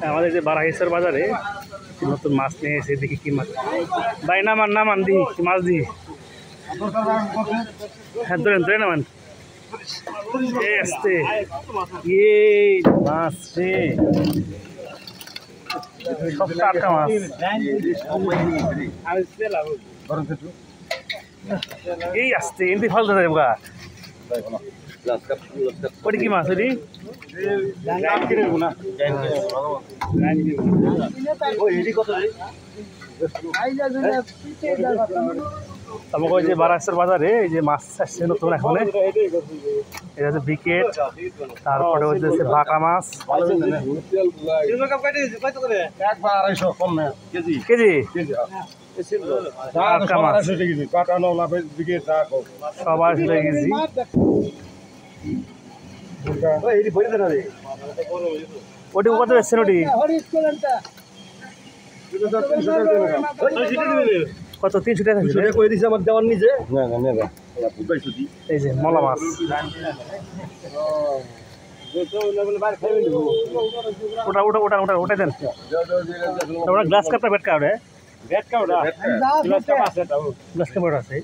আমাদের যে বারাহিসর বাজারে নতুন মাছ নিয়ে এসে দেখি কি মাছ। ভাই নামান নামান দিই কি মাছ দিই। হ্যাঁ ধরেন ধরে নামান। আসতে মাছ রে, সব টাটকা মাছ। এই আসতে এমনি ফল ধরে গা। ওটি কি মাছ ওটি? আমাকে ওই যে বারাসের বাজারে এই যে মাছ আসছে নতুন এখন, এটা হচ্ছে বিকেট, তারপরে হচ্ছে বাটা মাছ কেজি, টাটকা মাছ সব 250 টাকা কেজি। ওটি কত বেচছেন ওটি? কত? 300 টাকা আমার দেওয়ার নিজে। এই যে মলা মাছ, ওটা ওটা ওটা ওটা ওটা দেন। ওটা গ্লাস কাপটা বেট কাউড়ে গ্লাস কাপ আছে।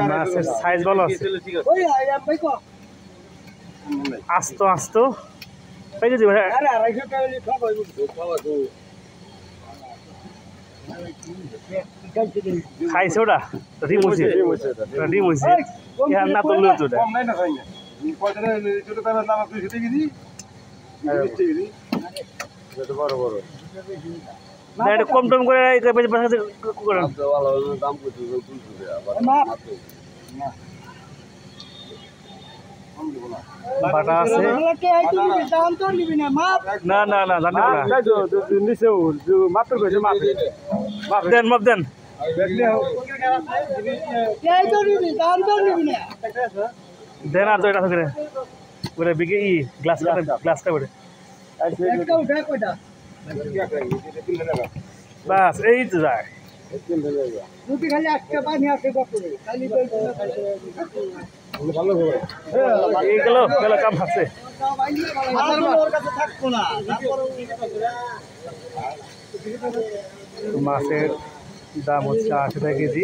মাছের সাইজ ভালো আছে, আস্ত আস্ত পেয়ে যাবে। খাইছে ওটা ডিম হয়েছে, ডিম হয়েছে না তুললে তো কম টম করে বাটা আছে। না না না জানি দেন মাপ দেন দেন। আর তো এটা করে বিকে ই গ্লাস গ্লাসটা করে বাস এই তো যায়। এইগুলো কাম আছে। মাছের দাম হচ্ছে 80 টাকা কেজি।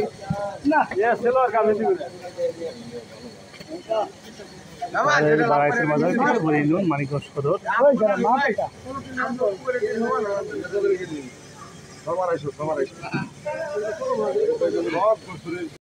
বারাইসের বাজার মানিকগঞ্জ সদর।